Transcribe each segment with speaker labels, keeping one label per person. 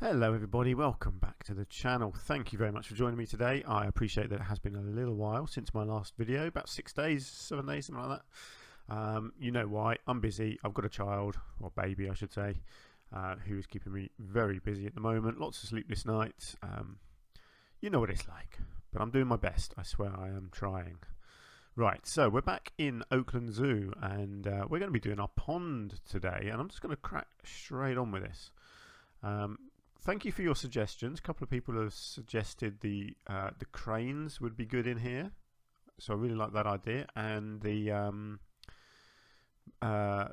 Speaker 1: Hello everybody, welcome back to the channel. Thank you very much for joining me today. I appreciate that it has been a little while since my last video, about 6 days, 7 days, something like that. You know why, I'm busy. I've got a child, or baby I should say, who is keeping me very busy at the moment. Lots of sleepless nights. You know what it's like, but I'm doing my best. I swear I am trying. Right, so we're back in Oakland Zoo, and we're going to be doing our pond today, and I'm just going to crack straight on with this. Thank you for your suggestions. A couple of people have suggested the cranes would be good in here, so I really like that idea. And the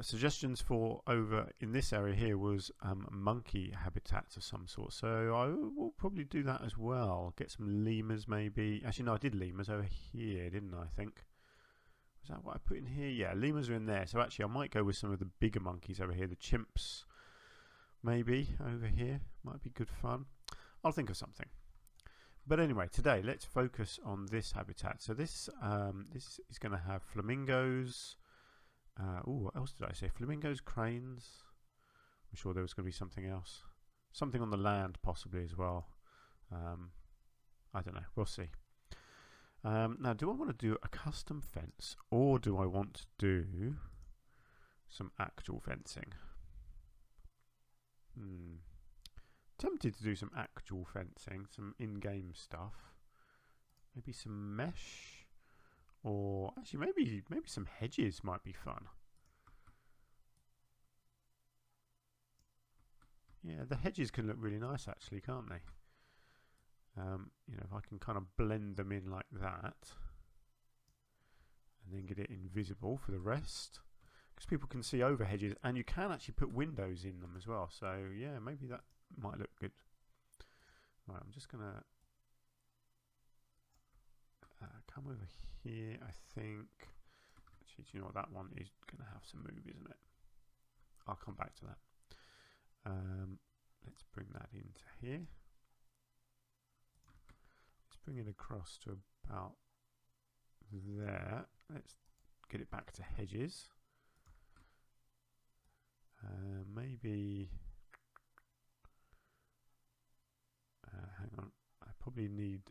Speaker 1: suggestions for over in this area here was monkey habitats of some sort. So I will probably do that as well. Get some lemurs maybe. Actually, no, I did lemurs over here, didn't I? I think. Was that what I put in here? Yeah, lemurs are in there. So actually, I might go with some of the bigger monkeys over here. The chimps. Maybe over here might be good fun. I'll think of something. But anyway, today let's focus on this habitat. So this this is going to have flamingos. What else did I say? Flamingos, cranes. I'm sure there was going to be something else. Something on the land possibly as well. I don't know. We'll see. Now, do I want to do a custom fence or do I want to do some actual fencing? Tempted to do some actual fencing, some in-game stuff. Maybe some mesh, or actually maybe some hedges might be fun. Yeah, the hedges can look really nice actually, can't they? You know, if I can kind of blend them in like that, and then get it invisible for the rest. Because people can see over hedges, and you can actually put windows in them as well. So yeah, maybe that might look good. Right, I'm just gonna come over here. I think actually, do you know what, that one is gonna have some move, isn't it? I'll come back to that. Let's bring that into here. Let's bring it across to about there. Let's get it back to hedges. Maybe hang on, I probably need,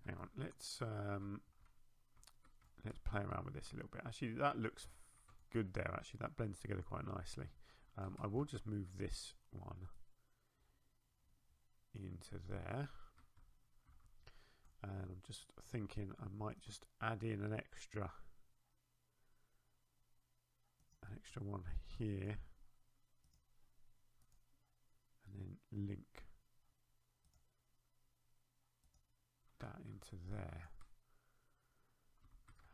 Speaker 1: hang on, let's play around with this a little bit. Actually, that looks good there. Actually, that blends together quite nicely. I will just move this one into there, and I'm just thinking I might just add in an extra one here, and then link that into there.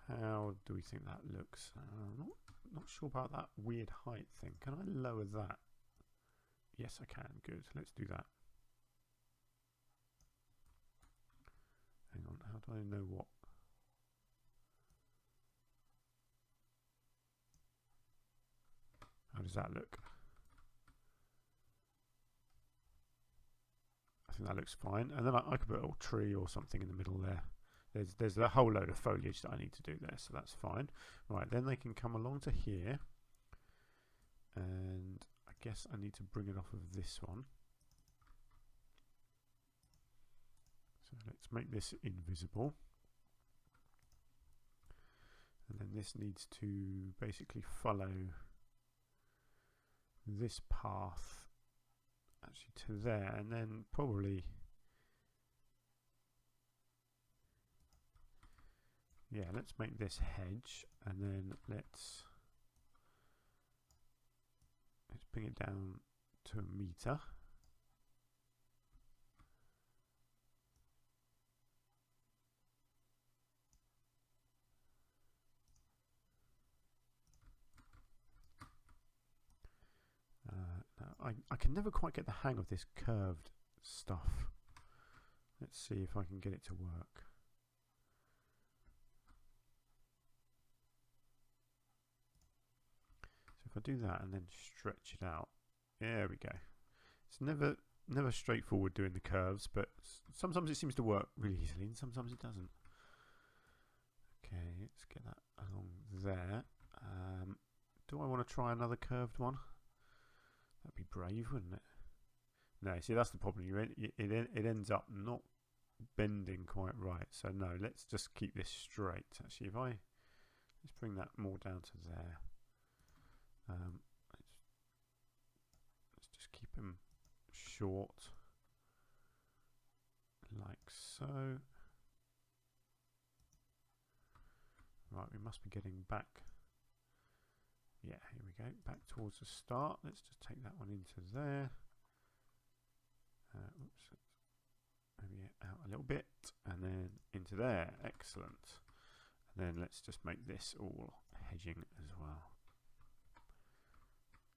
Speaker 1: How do we think that looks? I'm not sure about that weird height thing. Can I lower that? Yes, I can. Good. Let's do that. Hang on. How do I know what? How does that look? I think that looks fine. And then I could put a little tree or something in the middle there. There's a whole load of foliage that I need to do there, so that's fine. Right, then they can come along to here. And I guess I need to bring it off of this one. So let's make this invisible. And then this needs to basically follow this path actually to there, and then probably, yeah, let's make this hedge, and then let's bring it down to 1 meter. I can never quite get the hang of this curved stuff. Let's see if I can get it to work. So if I do that and then stretch it out, there we go. It's never straightforward doing the curves, but sometimes it seems to work really easily and sometimes it doesn't. Okay, let's get that along there. Do I want to try another curved one? That'd be brave, wouldn't it? No, see, that's the problem. It ends up not bending quite right. So no, let's just keep this straight. Actually, let's bring that more down to there. Let's just keep him short, like so. Right, we must be getting back. Yeah, here we go. Back towards the start. Let's just take that one into there. Oops. Maybe out a little bit, and then into there. Excellent. And then let's just make this all hedging as well.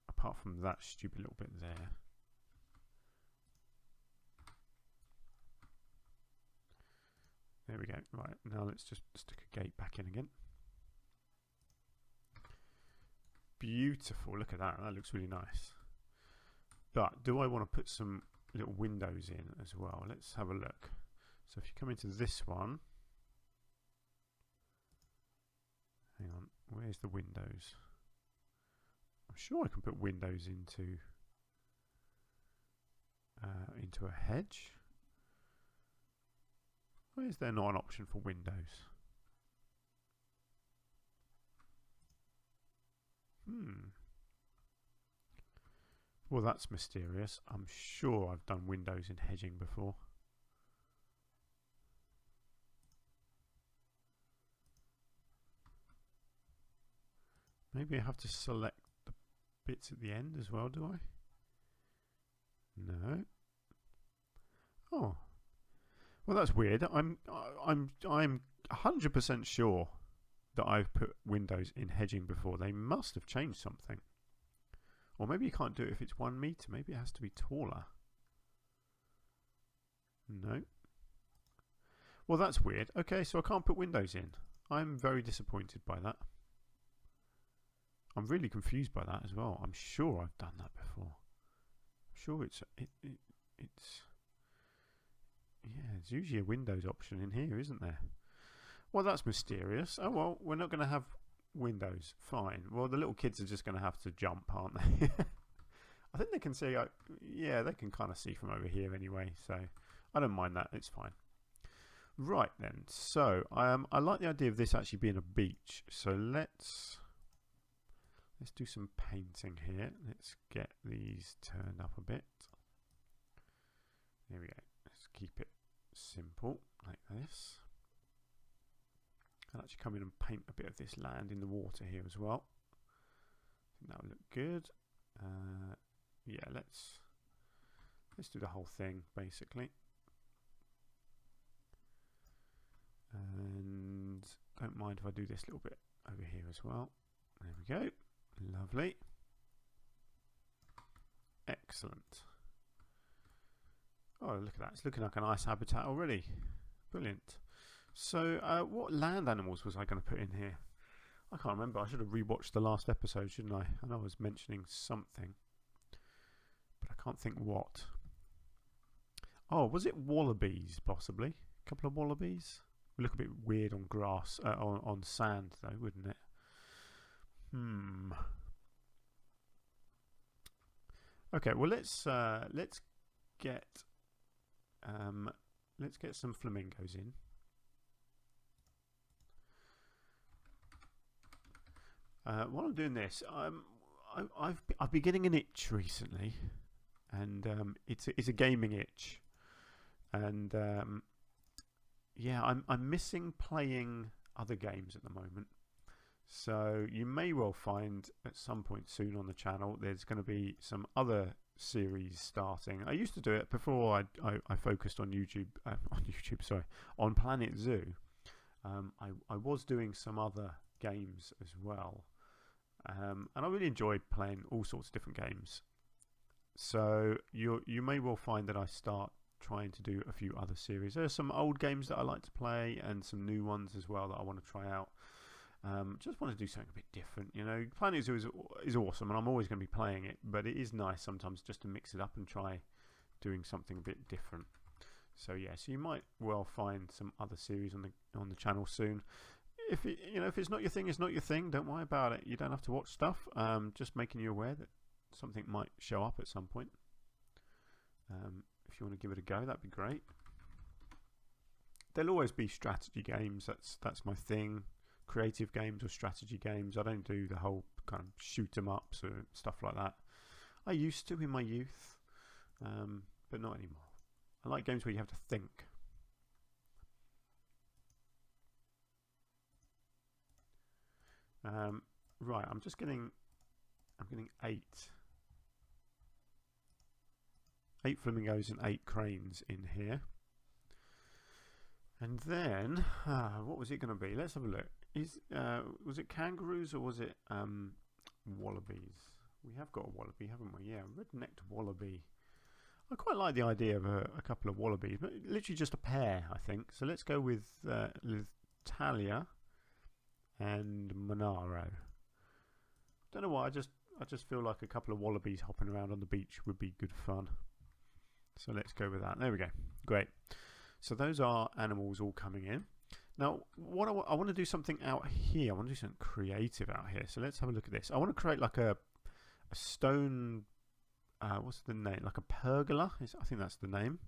Speaker 1: Apart from that stupid little bit there. There we go. Right, now let's just stick a gate back in again. Beautiful. Look at that. That looks really nice. But do I want to put some little windows in as well? Let's have a look. So if you come into this one, hang on, where's the windows? I'm sure I can put windows into a hedge. Why is there not an option for windows? Well, that's mysterious. I'm sure I've done windows in hedging before. Maybe I have to select the bits at the end as well, do I? No. Oh. Well, that's weird. I'm 100% sure that I've put windows in hedging before. They must have changed something. Or maybe you can't do it if it's 1 meter. Maybe it has to be taller. No. Well, that's weird. Okay, so I can't put windows in. I'm very disappointed by that. I'm really confused by that as well. I'm sure I've done that before. I'm sure it's usually a Windows option in here, isn't there? Well, that's mysterious. Oh well, we're not going to have windows. Fine. Well, the little kids are just going to have to jump, aren't they? I think they can see. Yeah, they can kind of see from over here anyway. So I don't mind that. It's fine. Right then. So I like the idea of this actually being a beach. So let's do some painting here. Let's get these turned up a bit. There we go. Let's keep it simple like this. I'll actually come in and paint a bit of this land in the water here as well. I think that will look good. Yeah, let's do the whole thing basically. And don't mind if I do this little bit over here as well. There we go. Lovely. Excellent. Oh, look at that. It's looking like a nice habitat already. Brilliant. So, what land animals was I going to put in here? I can't remember. I should have rewatched the last episode, shouldn't I? I know I was mentioning something, but I can't think what. Oh, was it wallabies, possibly? A couple of wallabies? Would look a bit weird on grass, on sand, though, wouldn't it? Okay, well let's get some flamingos in. While I'm doing this, I've been getting an itch recently, and it's a gaming itch, and yeah, I'm missing playing other games at the moment. So you may well find at some point soon on the channel there's going to be some other series starting. I used to do it before I focused on YouTube, on Planet Zoo. I was doing some other games as well, and I really enjoyed playing all sorts of different games. So you may well find that I start trying to do a few other series. There are some old games that I like to play and some new ones as well that I want to try out. Just want to do something a bit different, you know. Planet Zoo is awesome, and I'm always going to be playing it. But it is nice sometimes just to mix it up and try doing something a bit different. So yeah, so you might well find some other series on the channel soon. If it's not your thing, it's not your thing. Don't worry about it. You don't have to watch stuff. Just making you aware that something might show up at some point. If you want to give it a go, that'd be great. There'll always be strategy games. That's my thing. Creative games or strategy games. I don't do the whole kind of shoot 'em ups or stuff like that. I used to in my youth, but not anymore. I like games where you have to think. Right, I'm getting 8 flamingos and 8 cranes in here. And then, what was it going to be? Let's have a look. Was it kangaroos or was it wallabies? We have got a wallaby, haven't we? Yeah, red-necked wallaby. I quite like the idea of a couple of wallabies, but literally just a pair, I think. So let's go with Talia and Monaro. Don't know why. I just feel like a couple of wallabies hopping around on the beach would be good fun. So let's go with that. There we go. Great. So those are animals all coming in. Now, what I want to do something out here. I want to do something creative out here. So let's have a look at this. I want to create like a stone. What's the name? Like a pergola. I think that's the name.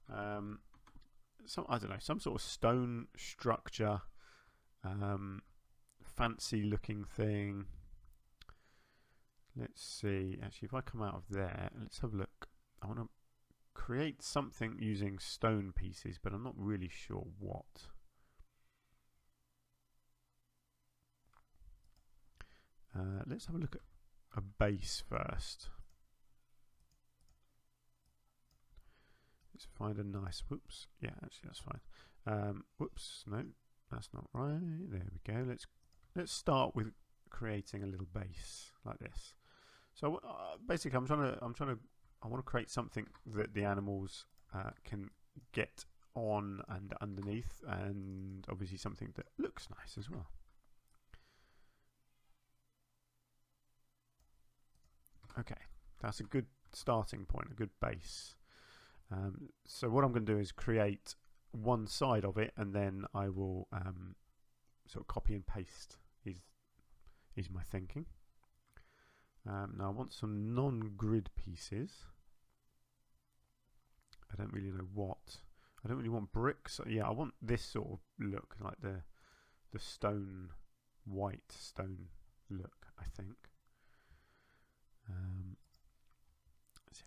Speaker 1: I don't know. Some sort of stone structure. Fancy looking thing. Let's see. Actually, if I come out of there, let's have a look. I want to create something using stone pieces, but I'm not really sure what. Let's have a look at a base first. Let's find a nice, whoops, yeah, actually that's fine. Whoops, no, that's not right. There we go. Let's start with creating a little base like this. So basically, I want to create something that the animals can get on and underneath, and obviously something that looks nice as well. Okay, that's a good starting point, a good base. So what I'm going to do is create one side of it, and then I will sort of copy and paste is my thinking. Now I want some non-grid pieces. I don't really know what. I don't really want bricks. Yeah, I want this sort of look, like the stone, white stone look, I think. So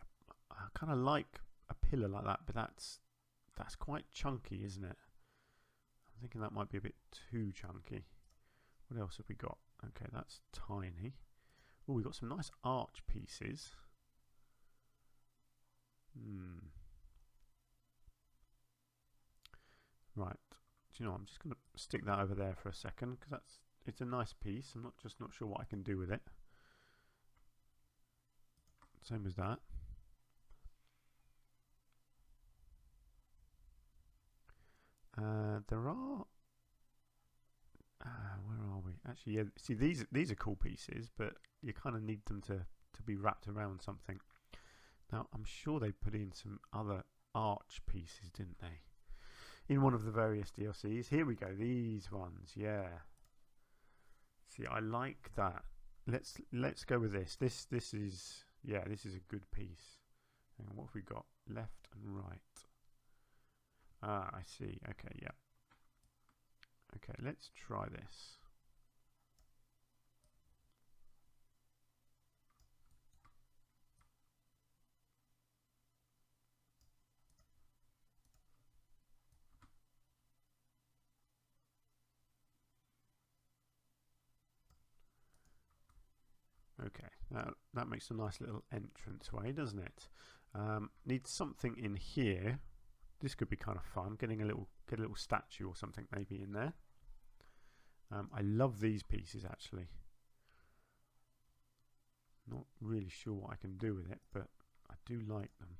Speaker 1: I kind of like a pillar like that, but that's quite chunky, isn't it? I'm thinking that might be a bit too chunky. What else have we got? Okay, that's tiny. Oh, we've got some nice arch pieces. Right. Do you know, I'm just going to stick that over there for a second, because it's a nice piece. I'm not sure what I can do with it. Same as that. There are. Where are we? Actually, yeah. See, these are cool pieces, but you kind of need them to be wrapped around something. Now, I'm sure they put in some other arch pieces, didn't they? In one of the various DLCs. Here we go. These ones, yeah. See, I like that. Let's go with this. This is, yeah, this is a good piece. Hang on, what have we got? Left and right. Ah, I see. Okay, yeah. Okay, let's try this. Okay, that makes a nice little entrance way, doesn't it? Need something in here. This could be kind of fun. Get a little statue or something maybe in there. I love these pieces actually. Not really sure what I can do with it, but I do like them.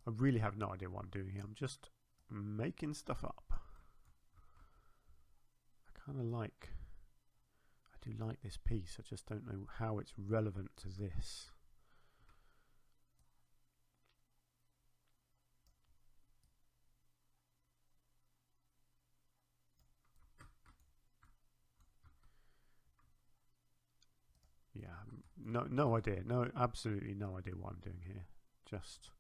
Speaker 1: I really have no idea what I'm doing here. I'm just making stuff up. I do like this piece. I just don't know how it's relevant to this. no idea. No, absolutely no idea what I'm doing here. Just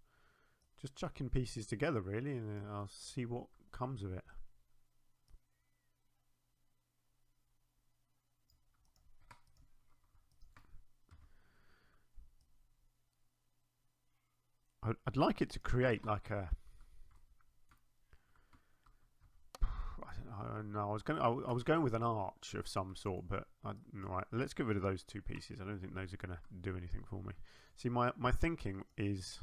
Speaker 1: chucking pieces together, really, and I'll see what comes of it. I'd like it to create like a. I don't know. I was going with an arch of some sort, but right. Let's get rid of those two pieces. I don't think those are going to do anything for me. See, my thinking is,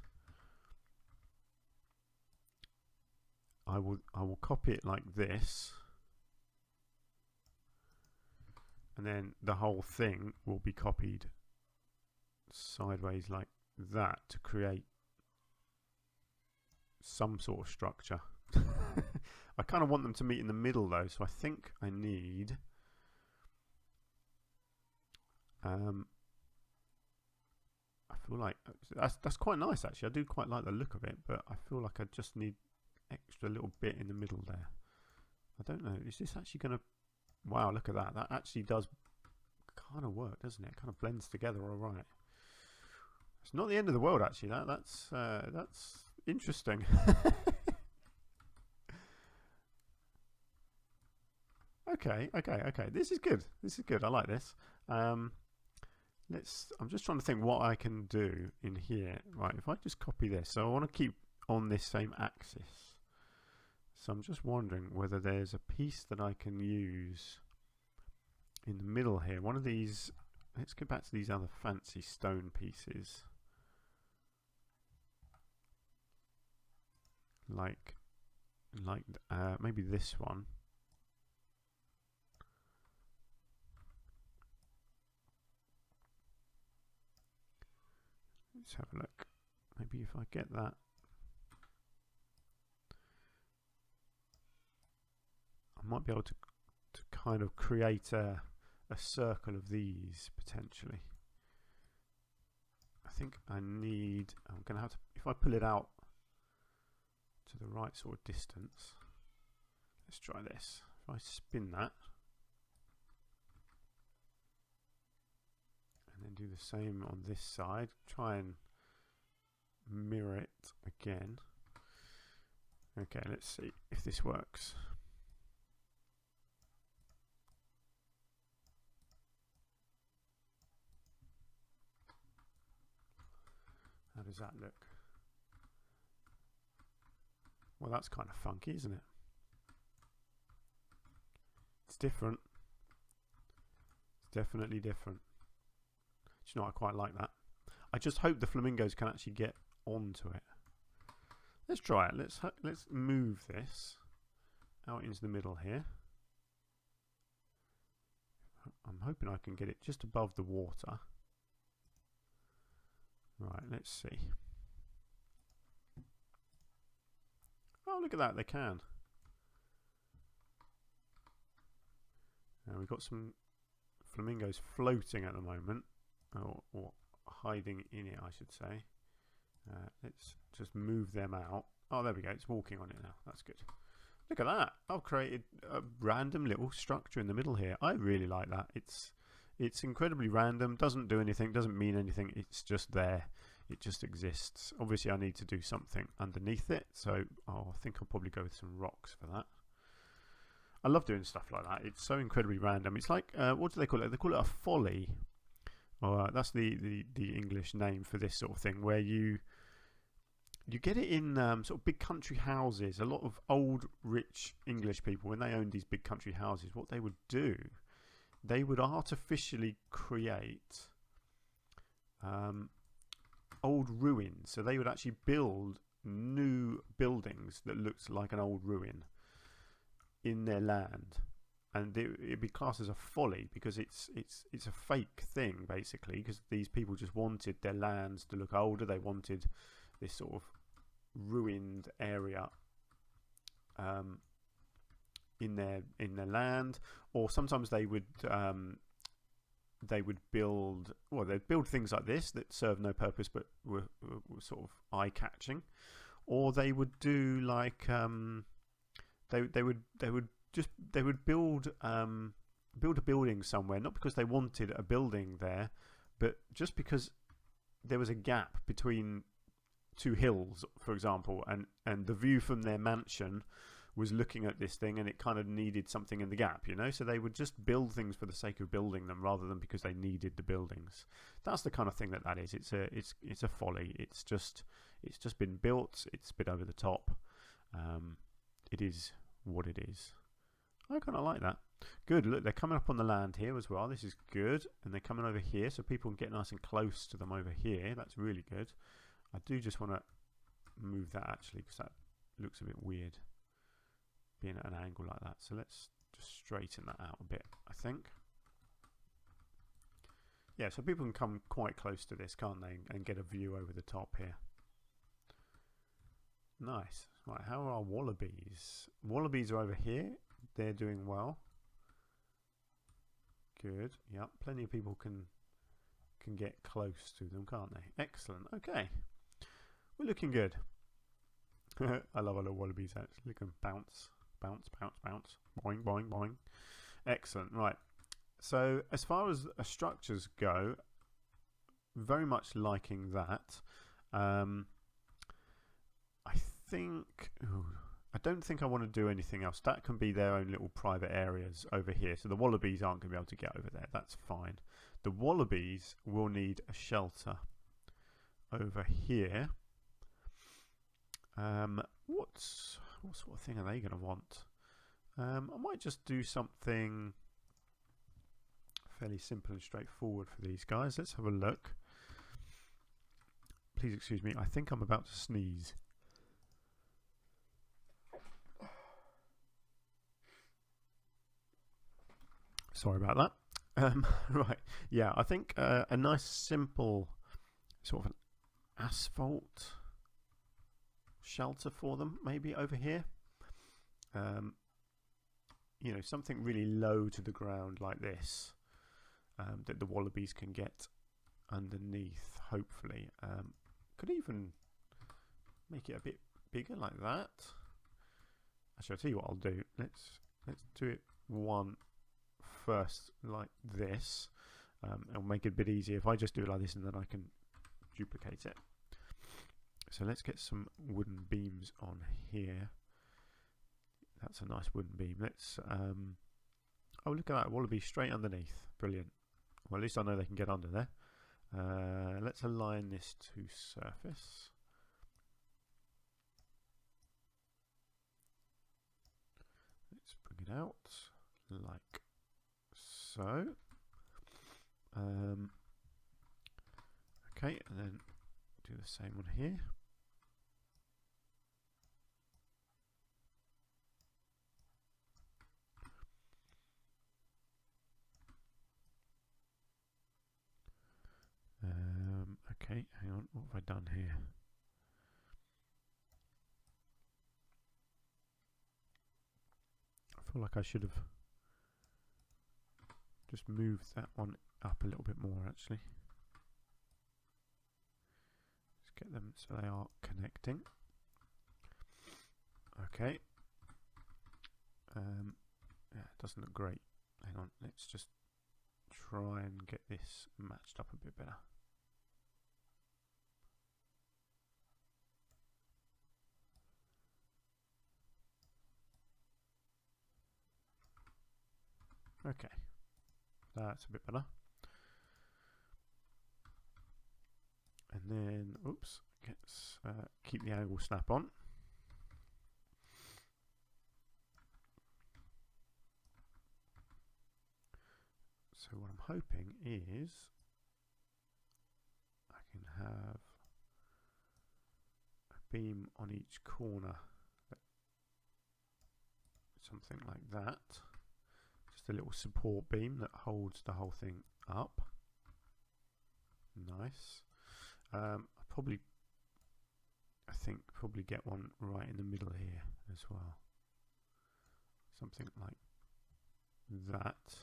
Speaker 1: I will copy it like this, and then the whole thing will be copied sideways like that to create some sort of structure. I kind of want them to meet in the middle though, so I think I need I feel like that's quite nice actually. I do quite like the look of it, but I feel like I just need extra little bit in the middle there. I don't know, is this actually gonna, wow, look at that. That actually does kind of work, doesn't it? It kind of blends together all right. It's not the end of the world actually. That's interesting. Okay. This is good. I like this. I'm just trying to think what I can do in here. Right, if I just copy this, so I want to keep on this same axis. So I'm just wondering whether there's a piece that I can use in the middle here. One of these. Let's go back to these other fancy stone pieces. Like maybe this one. Let's have a look. Maybe if I get that, I might be able to kind of create a circle of these potentially. I think I'm going to have to, if I pull it out to the right sort of distance, let's try this. If I spin that and then do the same on this side, try and mirror it again. Okay, let's see if this works. How does that look? Well, that's kind of funky, isn't it? It's different. It's definitely different. Do you know, I quite like that. I just hope the flamingos can actually get onto it. Let's try it. Let's move this out into the middle here. I'm hoping I can get it just above the water. Right, let's see. Oh, look at that, they can. Now we've got some flamingos floating at the moment, or hiding in it, I should say. Let's just move them out. Oh, there we go, it's walking on it now. That's good. Look at that. I've created a random little structure in the middle here. I really like that. It's incredibly random, doesn't do anything, doesn't mean anything, it's just there. It just exists. Obviously I need to do something underneath it, so I think I'll probably go with some rocks for that. I love doing stuff like that. It's so incredibly random. It's like, what do they call it? They call it a folly. That's the English name for this sort of thing, where you get it in sort of big country houses. A lot of old rich English people, when they owned these big country houses, what they would do, they would artificially create old ruins. So they would actually build new buildings that looked like an old ruin in their land, and it'd be classed as a folly because it's a fake thing basically, because these people just wanted their lands to look older. They wanted this sort of ruined area in their land, or sometimes they would build, well, they'd build things like this that serve no purpose but were sort of eye-catching, or they would do like they would build a building somewhere, not because they wanted a building there, but just because there was a gap between two hills, for example, and the view from their mansion was looking at this thing, and it kind of needed something in the gap, you know. So they would just build things for the sake of building them, rather than because they needed the buildings. That's the kind of thing that is. It's a folly. It's just been built. It's a bit over the top. It is what it is. I kind of like that. Good. Look, they're coming up on the land here as well. This is good, and they're coming over here, so people can get nice and close to them over here. That's really good. I do just want to move that actually, because that looks a bit weird being at an angle like that. So let's just straighten that out a bit, I think. Yeah, so people can come quite close to this, can't they, and get a view over the top here. Nice. Right, how are our wallabies? Wallabies are over here. They're doing well. Good. Yep, plenty of people can get close to them, can't they? Excellent. Okay. We're looking good. I love our little wallabies actually. Look at them bounce. Bounce, bounce, bounce. Boing, boing, boing. Excellent. Right. So as far as structures go, very much liking that. I think... Ooh, I don't think I want to do anything else. That can be their own little private areas over here. So the wallabies aren't going to be able to get over there. That's fine. The wallabies will need a shelter over here. What sort of thing are they going to want? I might just do something fairly simple and straightforward for these guys. Let's have a look. Please excuse me. I think I'm about to sneeze. Sorry about that. Right. Yeah, I think a nice simple sort of an asphalt shelter for them, maybe over here. You know, something really low to the ground like this, that the wallabies can get underneath, hopefully. Could even make it a bit bigger like that. Actually, I'll tell you what I'll do. Let's do it one first like this, and make it a bit easier if I just do it like this, and then I can duplicate it. So let's get some wooden beams on here. That's a nice wooden beam. Let's oh, look at that, wallaby straight underneath. Brilliant. Well, at least I know they can get under there. Let's align this to surface. Let's bring it out like so. Okay, and then do the same one here. Okay, hang on, what have I done here? I feel like I should have just moved that one up a little bit more actually. Let's get them so they are connecting. Okay. Yeah, it doesn't look great. Hang on, let's just try and get this matched up a bit better. Okay, that's a bit better. And then, oops, let's keep the angle snap on. So what I'm hoping is I can have a beam on each corner, something like that. Just a little support beam that holds the whole thing up. Nice. I think probably get one right in the middle here as well. Something like that.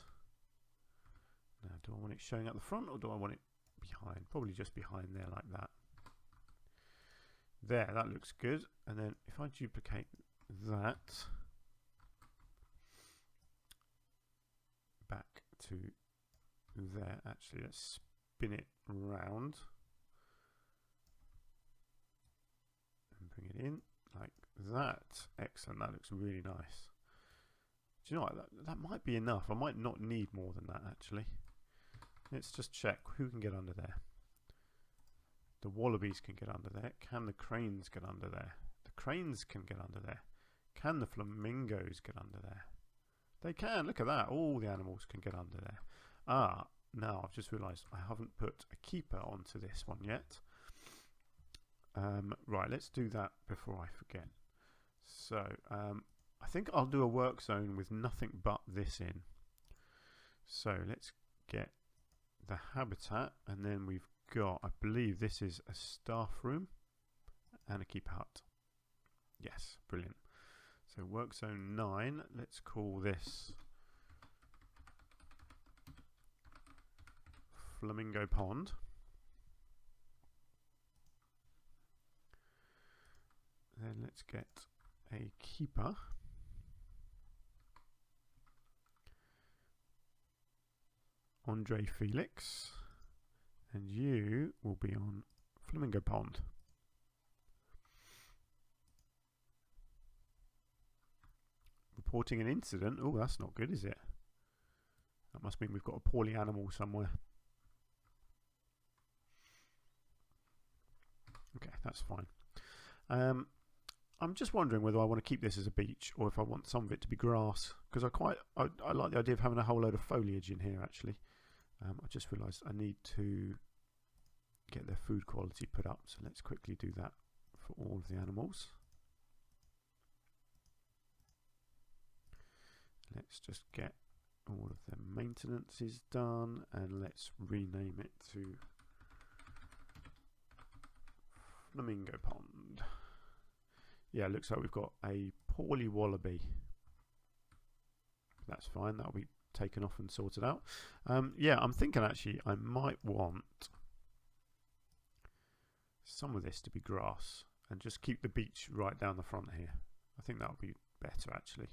Speaker 1: Now, do I want it showing at the front or do I want it behind? Probably just behind there like that. There, that looks good. And then if I duplicate that back to there, actually let's spin it round and bring it in like that. Excellent, that looks really nice. Do you know what, that might be enough. I might not need more than that actually. Let's just check who can get under there. The wallabies can get under there. Can the cranes get under there? The cranes can get under there. Can the flamingos get under there? They can, look at that. All the animals can get under there. Ah, now I've just realised I haven't put a keeper onto this one yet. Right, let's do that before I forget. So, I think I'll do a work zone with nothing but this in. So, let's get the habitat, and then we've got, I believe this is a staff room and a keeper hut. Yes, brilliant. So work zone 9, let's call this Flamingo Pond. Then let's get a keeper. Andre Felix. And you will be on Flamingo Pond. Reporting an incident. Oh, that's not good, is it? That must mean we've got a poorly animal somewhere. Okay, that's fine. I'm just wondering whether I want to keep this as a beach or if I want some of it to be grass, because I like the idea of having a whole load of foliage in here actually. I just realised I need to get their food quality put up, so let's quickly do that for all of the animals. Let's just get all of their maintenances done, and let's rename it to Flamingo Pond. Yeah, it looks like we've got a poorly wallaby. That's fine, that'll be taken off and sorted out. Yeah, I'm thinking actually I might want some of this to be grass and just keep the beach right down the front here. I think that would be better actually.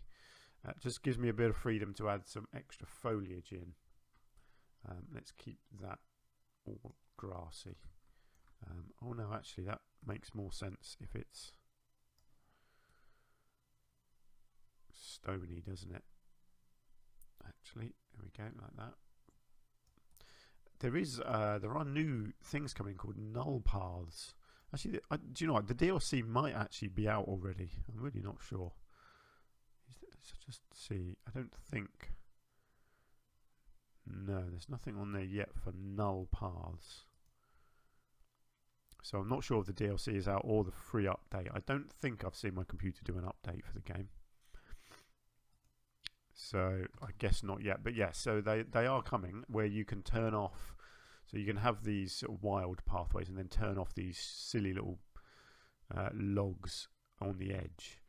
Speaker 1: Just gives me a bit of freedom to add some extra foliage in. Let's keep that all grassy. Oh no, actually that makes more sense if it's stony, doesn't it? Actually, there we go, like that. There are new things coming called null paths. Actually, do you know what? The DLC might actually be out already. I'm really not sure. Let's just see. I don't think. No, there's nothing on there yet for null paths. So I'm not sure if the DLC is out or the free update. I don't think I've seen my computer do an update for the game. So I guess not yet, but yes, so they are coming where you can turn off, so you can have these sort of wild pathways and then turn off these silly little logs on the edge.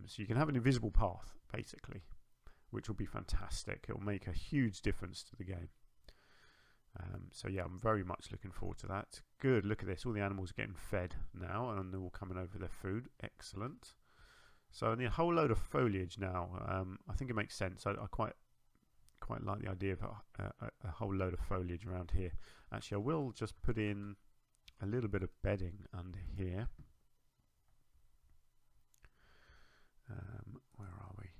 Speaker 1: So you can have an invisible path basically, which will be fantastic. It will make a huge difference to the game. So yeah, I'm very much looking forward to that. Good, look at this, all the animals are getting fed now and they're all coming over their food. Excellent. So I need a whole load of foliage now. I think it makes sense. I quite like the idea of a whole load of foliage around here. Actually, I will just put in a little bit of bedding under here. Where are we?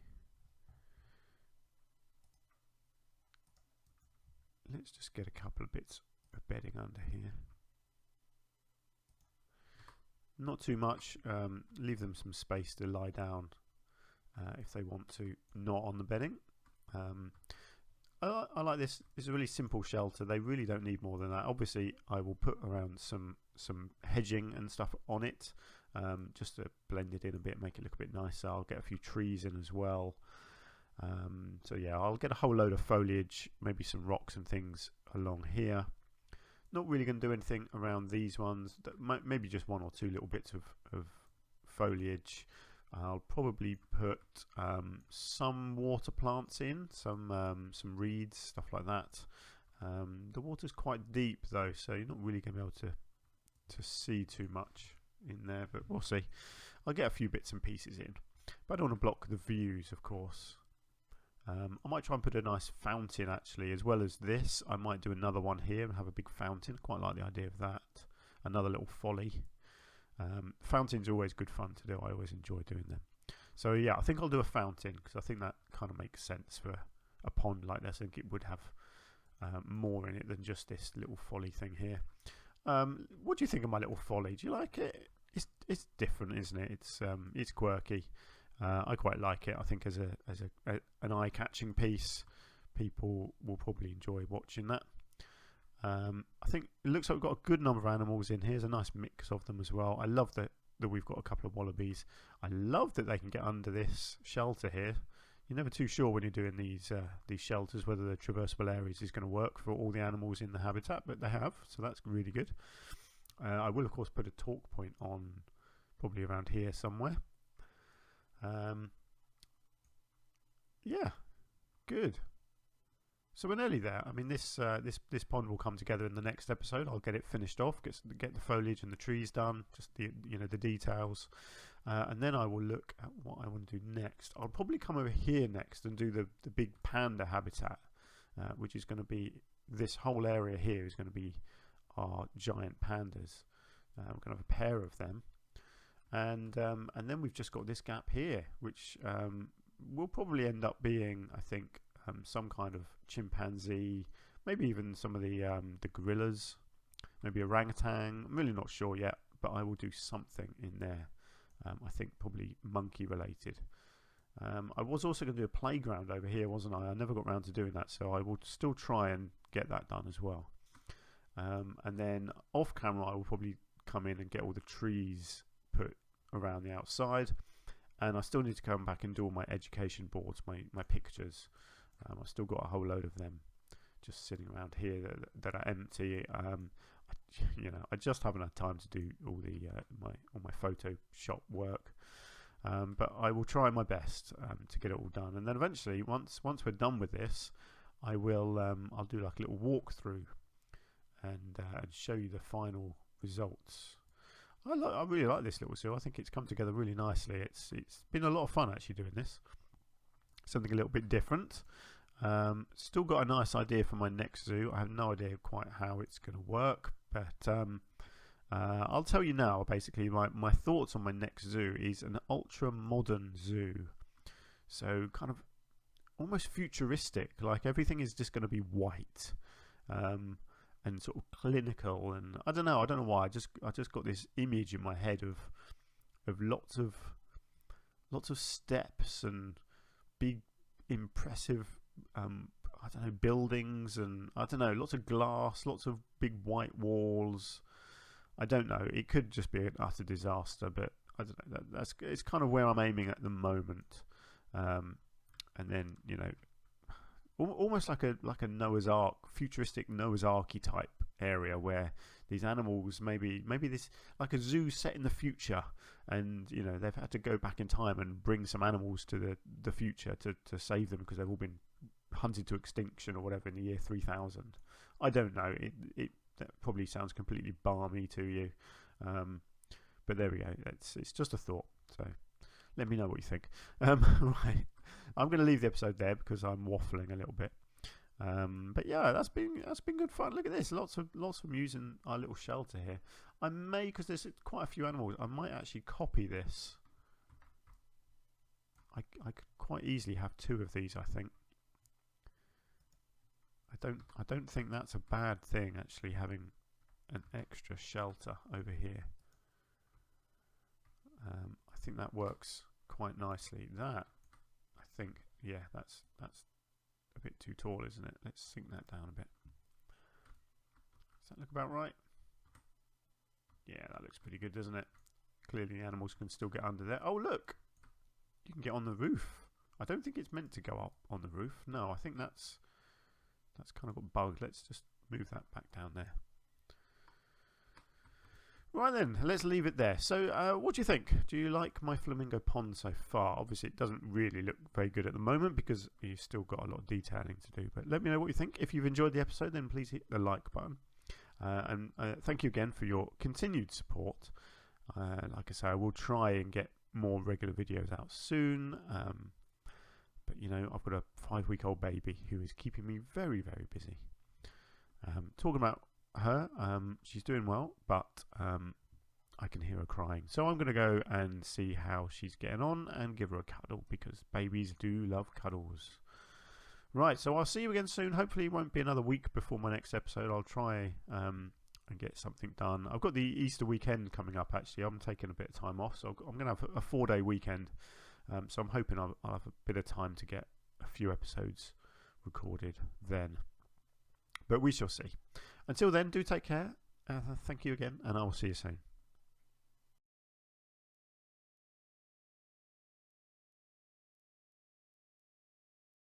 Speaker 1: Let's just get a couple of bits of bedding under here. Not too much, leave them some space to lie down if they want to, not on the bedding. I like this. It's a really simple shelter. They really don't need more than that. Obviously, I will put around some hedging and stuff on it, just to blend it in a bit, make it look a bit nicer. I'll get a few trees in as well. So yeah, I'll get a whole load of foliage, maybe some rocks and things along here. Not really going to do anything around these ones. Maybe just one or two little bits of foliage. I'll probably put some water plants in, some reeds, stuff like that. The water's quite deep though, so you're not really going to be able to see too much in there, but we'll see. I'll get a few bits and pieces in, but I don't want to block the views, of course. I might try and put a nice fountain actually, as well as this. I might do another one here and have a big fountain. Quite like the idea of that. Another little folly. Fountains are always good fun to do. I always enjoy doing them. So yeah, I think I'll do a fountain because I think that kind of makes sense for a pond like this. I think it would have more in it than just this little folly thing here. What do you think of my little folly? Do you like it? It's different, isn't it? It's quirky. I quite like it. I think as an eye-catching piece, people will probably enjoy watching that. I think it looks like we've got a good number of animals in here. There's a nice mix of them as well. I love that we've got a couple of wallabies. I love that they can get under this shelter here. You're never too sure when you're doing these shelters whether the traversable areas is going to work for all the animals in the habitat, but they have, so that's really good. I will of course put a talk point on probably around here somewhere. Yeah, good. So we're nearly there. I mean, this pond will come together in the next episode. I'll get it finished off, get the foliage and the trees done, just the details, and then I will look at what I want to do next. I'll probably come over here next and do the big panda habitat, which is going to be this whole area here is going to be our giant pandas. We're going to have a pair of them, and then we've just got this gap here, which will probably end up being, I think, some kind of chimpanzee, maybe even some of the gorillas, maybe orangutan. I'm really not sure yet, but I will do something in there. I think probably monkey related. I was also going to do a playground over here, wasn't I? I never got around to doing that, so I will still try and get that done as well. And then off camera I will probably come in and get all the trees put around the outside, and I still need to come back and do all my education boards, my pictures. I've still got a whole load of them just sitting around here that are empty. I just haven't had time to do all my Photoshop work, but I will try my best to get it all done. And then eventually, once we're done with this, I will I'll do like a little walkthrough and show you the final results. I really like this little zoo. I think it's come together really nicely. It's been a lot of fun actually doing this. Something a little bit different. Still got a nice idea for my next zoo. I have no idea quite how it's going to work, but I'll tell you now. Basically, my thoughts on my next zoo is an ultra modern zoo, so kind of almost futuristic. Like everything is just going to be white and sort of clinical, and I don't know why. I just got this image in my head of lots of steps and big impressive buildings, and lots of glass, lots of big white walls. I don't know, it could just be an utter disaster, but I don't know, it's kind of where I'm aiming at the moment. And then almost like a Noah's Ark, futuristic Noah's Ark type area where these animals, maybe this like a zoo set in the future, and they've had to go back in time and bring some animals to the future to save them because they've all been hunted to extinction or whatever in the year 3000. I don't know, that probably sounds completely balmy to you, but there we go. It's just a thought, so let me know what you think. Right, I'm going to leave the episode there because I'm waffling a little bit. But yeah, that's been good fun. Look at this, lots of them using our little shelter here. I may, because there's quite a few animals, I might actually copy this. I could quite easily have 2 of these, I think. I don't think that's a bad thing, actually, having an extra shelter over here. I think that works quite nicely. That, I think, yeah, that's a bit too tall, isn't it? Let's sink that down a bit. Does that look about right? Yeah, that looks pretty good, doesn't it? Clearly the animals can still get under there. Oh, look! You can get on the roof. I don't think it's meant to go up on the roof. No, I think that's kind of got bugged. Let's just move that back down there. Right then, let's leave it there. So what do you think? Do you like my flamingo pond so far? Obviously it doesn't really look very good at the moment because you've still got a lot of detailing to do, but let me know what you think. If you've enjoyed the episode, then please hit the like button, and thank you again for your continued support. Like I say, I will try and get more regular videos out soon, But you know, I've got a 5-week-old baby who is keeping me very, very busy. Talking about her, she's doing well, but I can hear her crying. So I'm going to go and see how she's getting on and give her a cuddle, because babies do love cuddles. Right, so I'll see you again soon. Hopefully it won't be another week before my next episode. I'll try and get something done. I've got the Easter weekend coming up, actually. I'm taking a bit of time off, so I'm going to have a 4-day weekend. So I'm hoping I'll have a bit of time to get a few episodes recorded then. But we shall see. Until then, do take care. Thank you again, and I will see you soon.